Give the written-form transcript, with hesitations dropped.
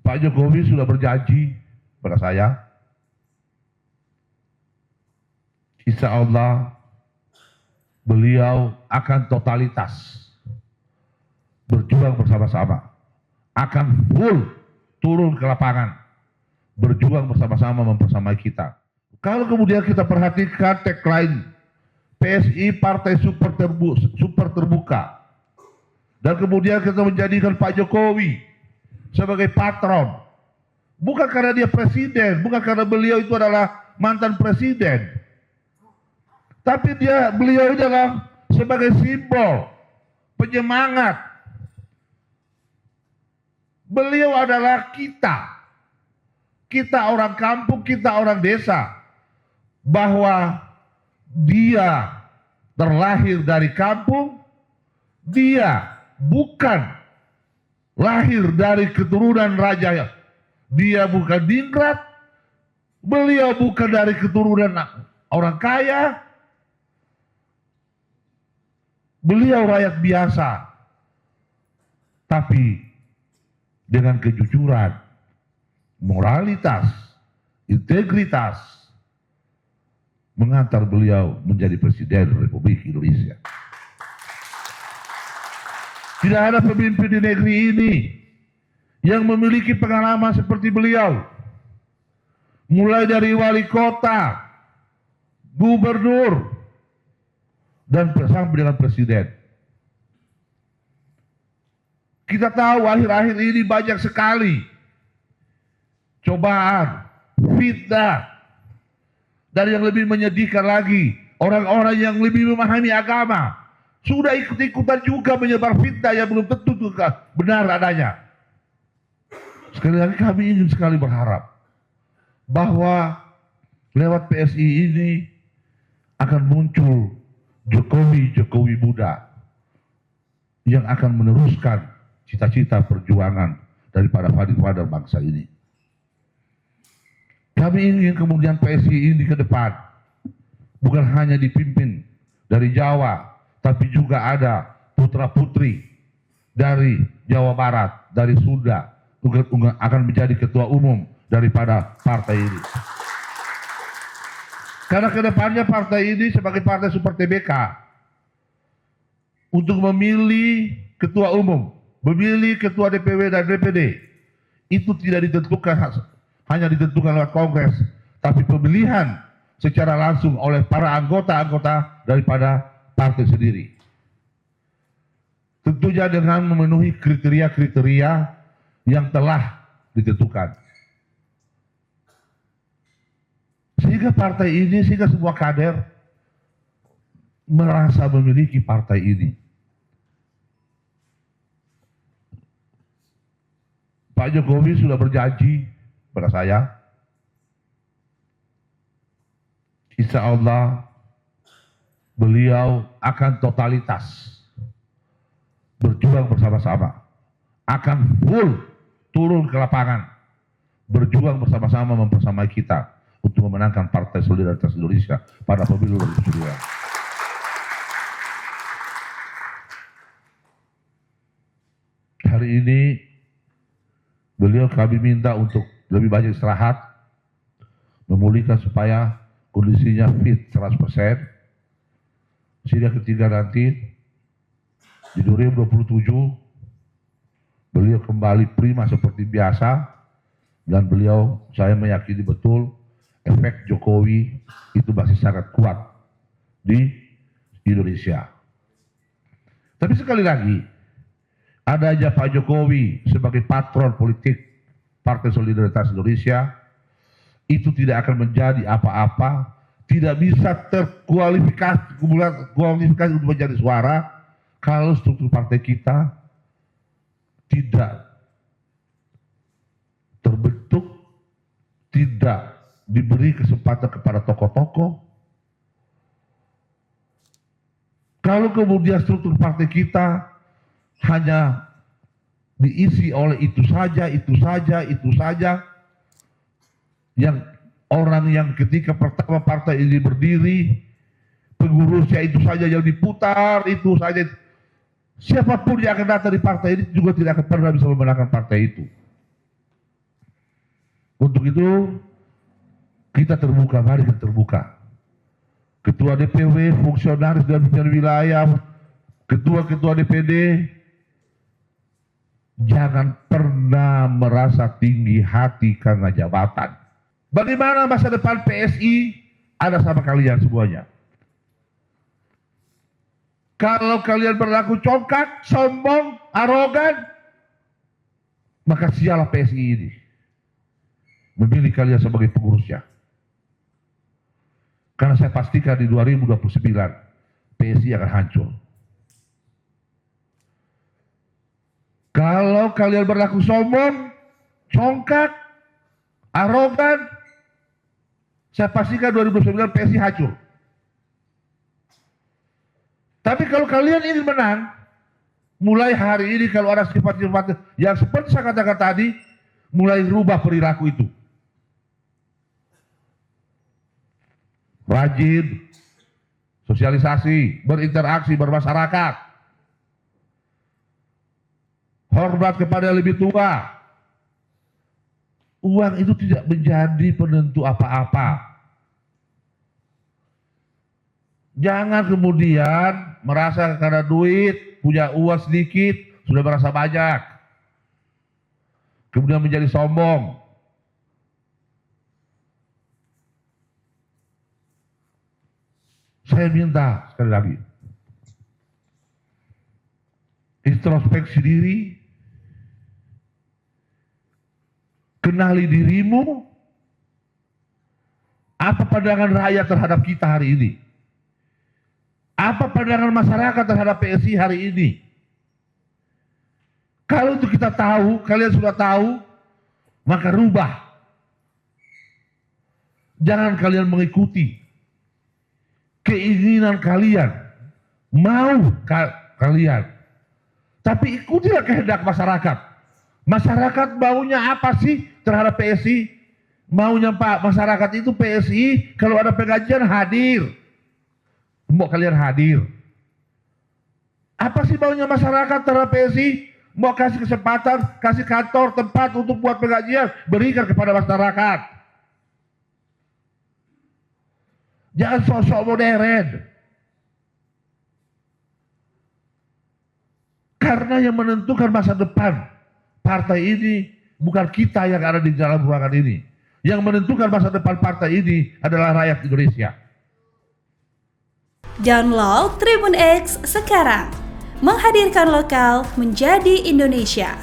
Pak Jokowi sudah berjanji pada saya, insya Allah beliau akan totalitas berjuang bersama-sama, akan full turun ke lapangan, berjuang bersama-sama mempersamai kita. Kalau kemudian kita perhatikan tagline PSI Partai Super Terbuka, dan kemudian kita menjadikan Pak Jokowi sebagai patron, bukan karena dia presiden, bukan karena beliau itu adalah mantan presiden, tapi beliau adalah sebagai simbol penyemangat. Beliau adalah kita orang kampung, kita orang desa, bahwa dia terlahir dari kampung, dia bukan lahir dari keturunan raja, dia bukan dingrat, beliau bukan dari keturunan orang kaya, beliau rakyat biasa, tapi dengan kejujuran, moralitas, integritas, mengantar beliau menjadi Presiden Republik Indonesia. Tidak ada pemimpin di negeri ini yang memiliki pengalaman seperti beliau. Mulai dari wali kota, gubernur, dan sampai dengan presiden. Kita tahu akhir-akhir ini banyak sekali cobaan, fitnah, dan yang lebih menyedihkan lagi, orang-orang yang lebih memahami agama sudah ikut-ikutan juga menyebar fitnah yang belum tentu benar adanya. Sekali lagi kami ingin sekali berharap bahwa lewat PSI ini akan muncul Jokowi muda yang akan meneruskan cita-cita perjuangan daripada father bangsa ini. Kami ingin kemudian PSI ini ke depan bukan hanya dipimpin dari Jawa, tapi juga ada putra-putri dari Jawa Barat, dari Sunda, akan menjadi ketua umum daripada partai ini. Karena kedepannya partai ini sebagai partai Super TBK untuk memilih ketua umum, memilih ketua DPW dan DPD, itu tidak ditentukan hanya ditentukan lewat kongres, tapi pemilihan secara langsung oleh para anggota-anggota daripada partai sendiri. Tentunya dengan memenuhi kriteria-kriteria yang telah ditentukan. Sehingga partai ini, sehingga semua kader merasa memiliki partai ini. Pak Jokowi sudah berjanji pada saya, insya Allah beliau akan totalitas berjuang bersama-sama, akan full turun ke lapangan, berjuang bersama-sama mempersamai kita untuk memenangkan Partai Solidaritas Indonesia pada pemilu 2009. Hari ini beliau kami minta untuk lebih banyak istirahat, memulihkan supaya kondisinya fit 100%, sehingga ketiga nanti di 2027 beliau kembali prima seperti biasa, dan beliau, saya meyakini betul efek Jokowi itu masih sangat kuat di Indonesia. Tapi sekali lagi, adanya Pak Jokowi sebagai patron politik Partai Solidaritas Indonesia itu tidak akan menjadi apa-apa, tidak bisa terkualifikasi untuk menjadi suara kalau struktur partai kita tidak terbentuk, tidak diberi kesempatan kepada tokoh-tokoh. Kalau kemudian struktur partai kita hanya diisi oleh itu saja, yang orang yang ketika pertama partai ini berdiri, pengurusnya itu saja yang diputar, itu saja. Siapapun yang akan datang di partai ini juga tidak akan pernah bisa memenangkan partai itu. Untuk itu kita terbuka, mari kita terbuka. Ketua DPW, fungsionaris dan pimpinan wilayah, ketua-ketua DPD, jangan pernah merasa tinggi hati karena jabatan. Bagaimana masa depan PSI ada sama kalian semuanya. Kalau kalian berlaku congkak, sombong, arogan, maka sialah PSI ini memilih kalian sebagai pengurusnya. Karena saya pastikan di 2029 PSI akan hancur. Kalau kalian berlaku sombong, congkak, arogan, saya pastikan 2029 PSI hancur. Tapi kalau kalian ingin menang, mulai hari ini kalau ada sifat-sifat yang seperti saya katakan tadi, mulai rubah perilaku itu. Rajin, sosialisasi, berinteraksi, bermasyarakat. Hormat kepada yang lebih tua. Uang itu tidak menjadi penentu apa-apa. Jangan kemudian merasa karena duit, punya uang sedikit, sudah merasa banyak. Kemudian menjadi sombong. Saya minta sekali lagi, introspeksi diri, kenali dirimu, apa pandangan rakyat terhadap kita hari ini? Apa pandangan masyarakat terhadap PSI hari ini? Kalau itu kita tahu, kalian sudah tahu, maka rubah. Jangan kalian mengikuti keinginan kalian, mau kalian, tapi ikutilah kehendak masyarakat. Masyarakat maunya apa sih terhadap PSI? Maunya Pak masyarakat itu PSI kalau ada pengajian hadir. Mau kalian hadir. Apa sih maunya masyarakat terhadap PSI? Mau kasih kesempatan, kasih kantor, tempat untuk buat pengajian, berikan kepada masyarakat. Jangan sosok modern. Karena yang menentukan masa depan partai ini bukan kita yang ada di dalam ruangan ini. Yang menentukan masa depan partai ini adalah rakyat Indonesia. Download Tribun X sekarang. Menghadirkan lokal menjadi Indonesia.